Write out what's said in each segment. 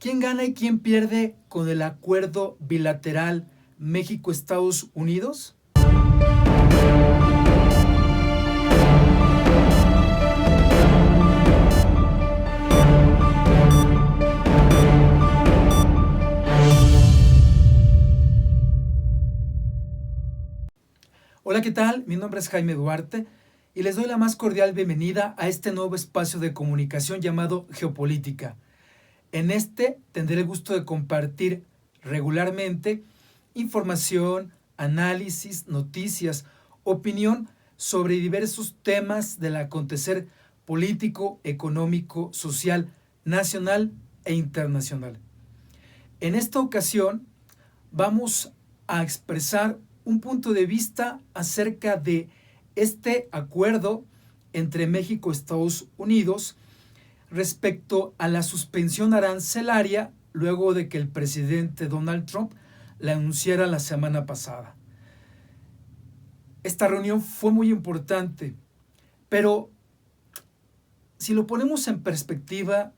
¿Quién gana y quién pierde con el acuerdo bilateral México-Estados Unidos? Hola, ¿qué tal? Mi nombre es Jaime Duarte y les doy la más cordial bienvenida a este nuevo espacio de comunicación llamado Geopolítica. En este tendré el gusto de compartir regularmente información, análisis, noticias, opinión sobre diversos temas del acontecer político, económico, social, nacional e internacional. En esta ocasión vamos a expresar un punto de vista acerca de este acuerdo entre México y Estados Unidos respecto a la suspensión arancelaria luego de que el presidente Donald Trump la anunciara la semana pasada. Esta reunión fue muy importante, pero si lo ponemos en perspectiva,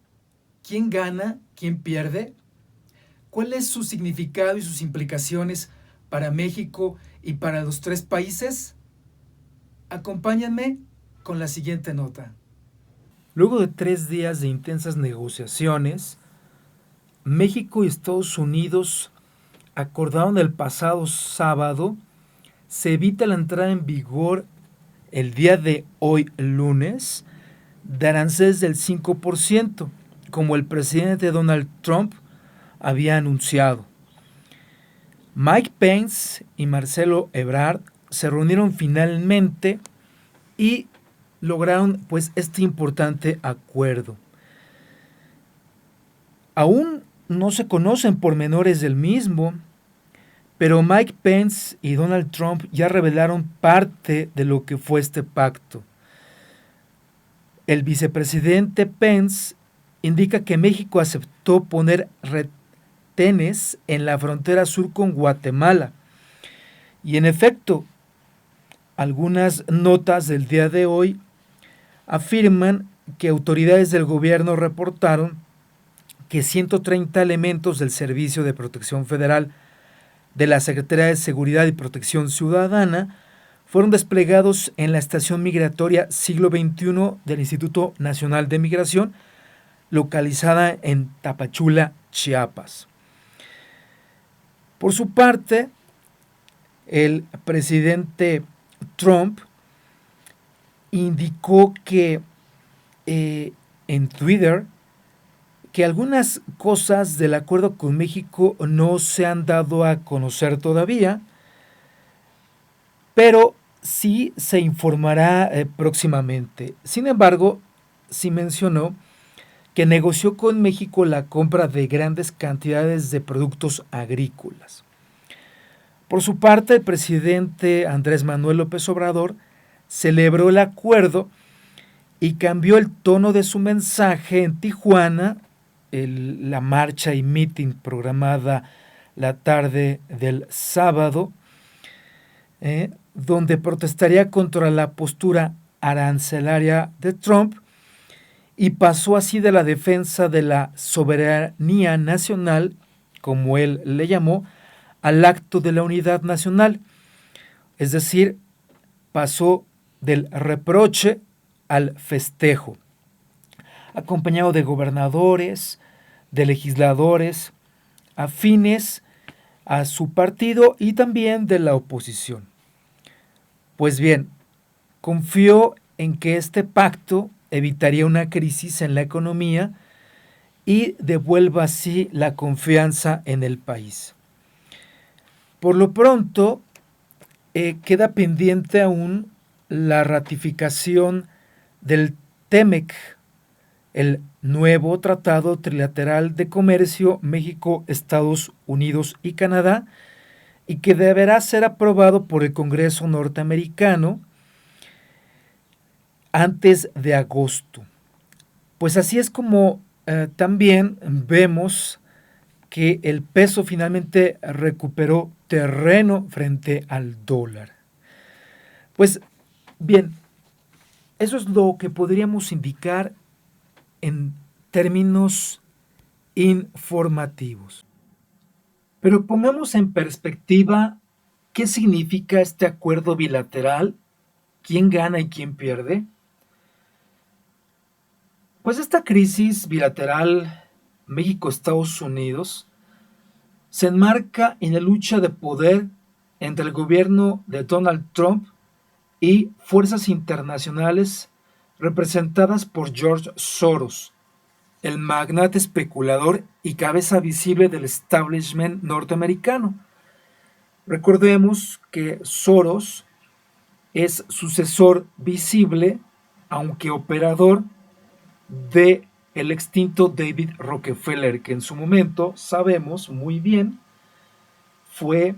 ¿quién gana? ¿Quién pierde? ¿Cuál es su significado y sus implicaciones para México y para los tres países? Acompáñenme con la siguiente nota. Luego de 3 días de intensas negociaciones, México y Estados Unidos acordaron el pasado sábado se evita la entrada en vigor el día de hoy, lunes, de aranceles del 5%, como el presidente Donald Trump había anunciado. Mike Pence y Marcelo Ebrard se reunieron finalmente y lograron pues este importante acuerdo. Aún no se conocen pormenores del mismo, pero Mike Pence y Donald Trump ya revelaron parte de lo que fue este pacto. El vicepresidente Pence indica que México aceptó poner retenes en la frontera sur con Guatemala. Y en efecto, algunas notas del día de hoy afirman que autoridades del gobierno reportaron que 130 elementos del Servicio de Protección Federal de la Secretaría de Seguridad y Protección Ciudadana fueron desplegados en la estación migratoria Siglo XXI del Instituto Nacional de Migración, localizada en Tapachula, Chiapas. Por su parte, el presidente Trump indicó que en Twitter que algunas cosas del acuerdo con México no se han dado a conocer todavía, pero sí se informará próximamente. Sin embargo, sí mencionó que negoció con México la compra de grandes cantidades de productos agrícolas. Por su parte, el presidente Andrés Manuel López Obrador celebró el acuerdo y cambió el tono de su mensaje en Tijuana, la marcha y meeting programada la tarde del sábado, donde protestaría contra la postura arancelaria de Trump y pasó así de la defensa de la soberanía nacional, como él le llamó, al acto de la unidad nacional. Es decir, pasó del reproche al festejo, acompañado de gobernadores, de legisladores afines a su partido y también de la oposición. Pues bien, confió en que este pacto evitaría una crisis en la economía y devuelva así la confianza en el país. Por lo pronto, queda pendiente aún la ratificación del TEMEC, el nuevo Tratado Trilateral de Comercio México, Estados Unidos y Canadá, y que deberá ser aprobado por el Congreso norteamericano antes de agosto. Pues así es como también vemos que el peso finalmente recuperó terreno frente al dólar. Pues bien, eso es lo que podríamos indicar en términos informativos. Pero pongamos en perspectiva qué significa este acuerdo bilateral, quién gana y quién pierde. Pues esta crisis bilateral México-Estados Unidos se enmarca en la lucha de poder entre el gobierno de Donald Trump y fuerzas internacionales representadas por George Soros, el magnate especulador y cabeza visible del establishment norteamericano. Recordemos que Soros es sucesor visible, aunque operador, de el extinto David Rockefeller, que en su momento, sabemos muy bien, fue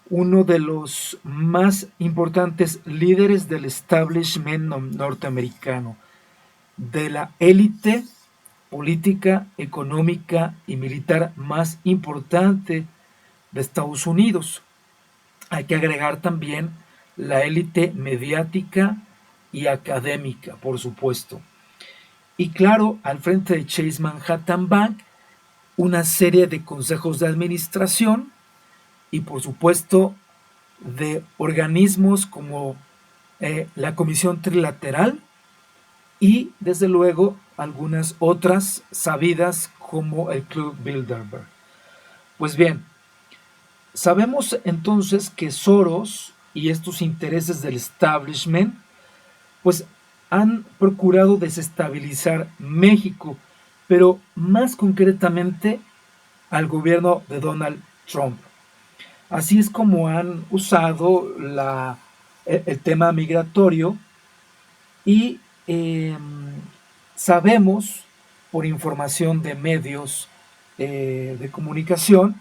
uno de los más importantes líderes del establishment norteamericano, de la élite política, económica y militar más importante de Estados Unidos. Hay que agregar también la élite mediática y académica, por supuesto. Y claro, al frente de Chase Manhattan Bank, una serie de consejos de administración y por supuesto de organismos como la Comisión Trilateral y desde luego algunas otras sabidas como el Club Bilderberg. Pues bien, sabemos entonces que Soros y estos intereses del establishment pues han procurado desestabilizar México, pero más concretamente al gobierno de Donald Trump. Así es como han usado el tema migratorio y sabemos por información de medios de comunicación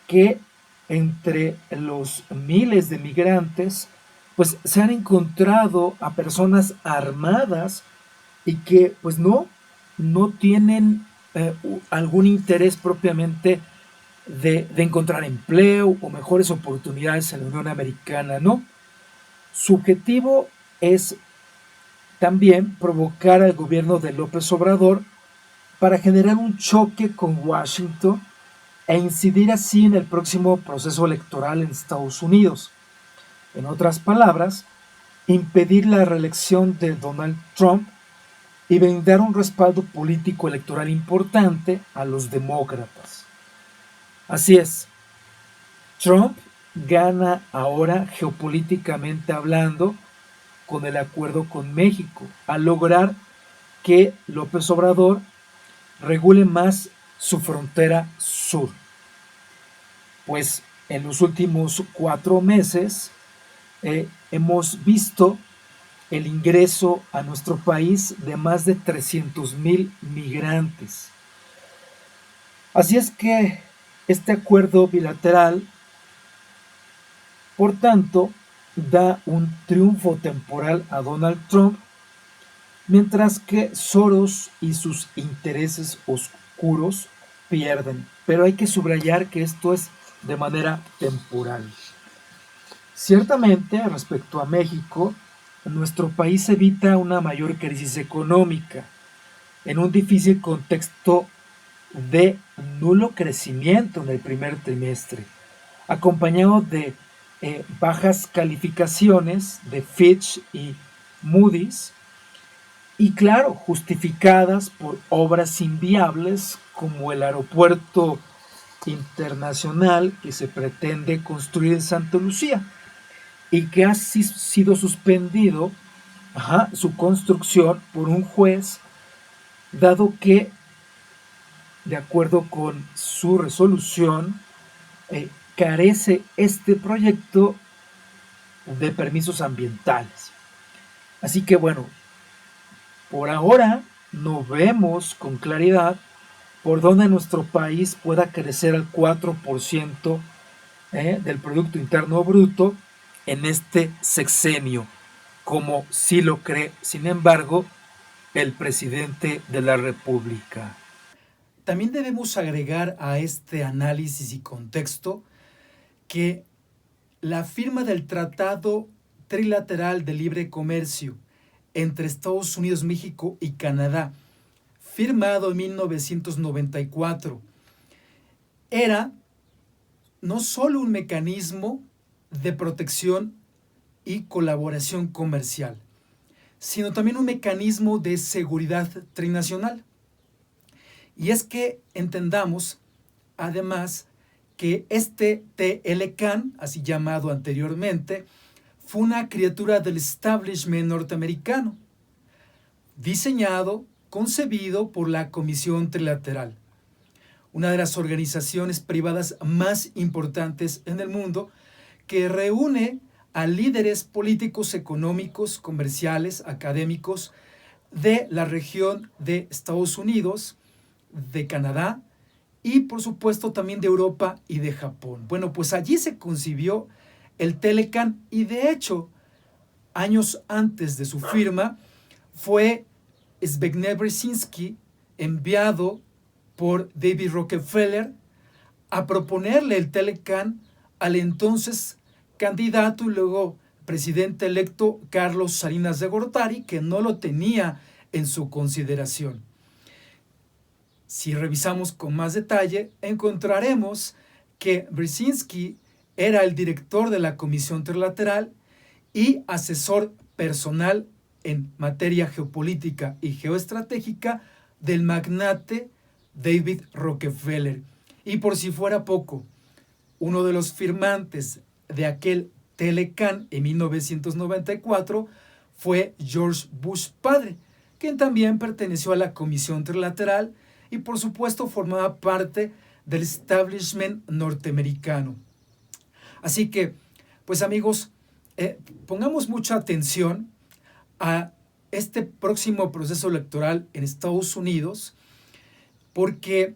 que entre los miles de migrantes pues se han encontrado a personas armadas y que pues no tienen algún interés propiamente de encontrar empleo o mejores oportunidades en la Unión Americana, ¿no? Su objetivo es también provocar al gobierno de López Obrador para generar un choque con Washington e incidir así en el próximo proceso electoral en Estados Unidos. En otras palabras, impedir la reelección de Donald Trump y brindar un respaldo político electoral importante a los demócratas. Así es, Trump gana ahora geopolíticamente hablando con el acuerdo con México, al lograr que López Obrador regule más su frontera sur. Pues en los últimos 4 meses hemos visto el ingreso a nuestro país de más de 300,000 migrantes. Así es que este acuerdo bilateral, por tanto, da un triunfo temporal a Donald Trump, mientras que Soros y sus intereses oscuros pierden. Pero hay que subrayar que esto es de manera temporal. Ciertamente, respecto a México, nuestro país evita una mayor crisis económica en un difícil contexto de nulo crecimiento en el primer trimestre, acompañado de bajas calificaciones de Fitch y Moody's, y claro, justificadas por obras inviables como el aeropuerto internacional que se pretende construir en Santa Lucía y que ha sido suspendido su construcción por un juez, dado que, de acuerdo con su resolución, carece este proyecto de permisos ambientales. Así que bueno, por ahora no vemos con claridad por dónde nuestro país pueda crecer al 4% del Producto Interno Bruto en este sexenio, como sí lo cree, sin embargo, el presidente de la República. También debemos agregar a este análisis y contexto que la firma del Tratado Trilateral de Libre Comercio entre Estados Unidos, México y Canadá, firmado en 1994. Era no solo un mecanismo de protección y colaboración comercial, sino también un mecanismo de seguridad trinacional. Y es que entendamos, además, que este TLCAN, así llamado anteriormente, fue una criatura del establishment norteamericano, diseñado, concebido por la Comisión Trilateral, una de las organizaciones privadas más importantes en el mundo, que reúne a líderes políticos, económicos, comerciales, académicos de la región de Estados Unidos, de Canadá y por supuesto también de Europa y de Japón. Bueno, pues allí se concibió el TLCAN y de hecho, años antes de su firma, fue Zbigniew Brzezinski enviado por David Rockefeller a proponerle el TLCAN al entonces candidato y luego presidente electo Carlos Salinas de Gortari, que no lo tenía en su consideración. Si revisamos con más detalle, encontraremos que Brzezinski era el director de la Comisión Trilateral y asesor personal en materia geopolítica y geoestratégica del magnate David Rockefeller. Y por si fuera poco, uno de los firmantes de aquel TLCAN en 1994 fue George Bush padre, quien también perteneció a la Comisión Trilateral y por supuesto formaba parte del establishment norteamericano. Así que, pues amigos, pongamos mucha atención a este próximo proceso electoral en Estados Unidos, porque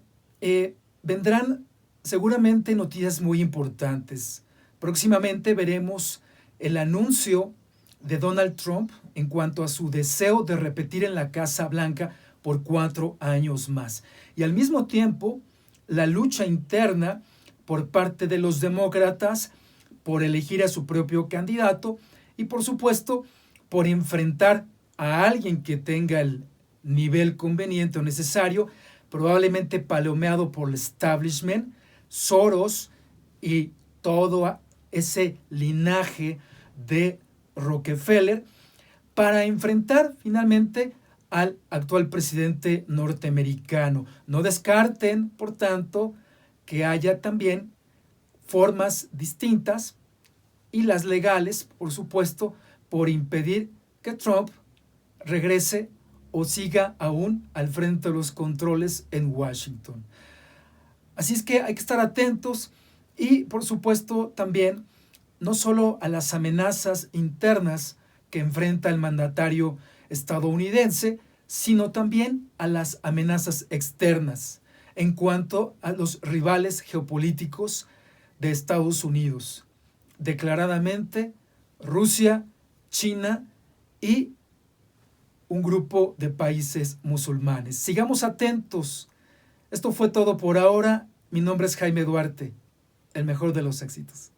vendrán seguramente noticias muy importantes. Próximamente veremos el anuncio de Donald Trump en cuanto a su deseo de repetir en la Casa Blanca por 4 años más. Y al mismo tiempo, la lucha interna por parte de los demócratas por elegir a su propio candidato y por supuesto por enfrentar a alguien que tenga el nivel conveniente o necesario, probablemente palomeado por el establishment, Soros y todo ese linaje de Rockefeller, para enfrentar finalmente al actual presidente norteamericano. No descarten, por tanto, que haya también formas distintas y las legales, por supuesto, por impedir que Trump regrese o siga aún al frente de los controles en Washington. Así es que hay que estar atentos y, por supuesto, también no solo a las amenazas internas que enfrenta el mandatario estadounidense, sino también a las amenazas externas en cuanto a los rivales geopolíticos de Estados Unidos, declaradamente Rusia, China y un grupo de países musulmanes. Sigamos atentos. Esto fue todo por ahora. Mi nombre es Jaime Duarte. El mejor de los éxitos.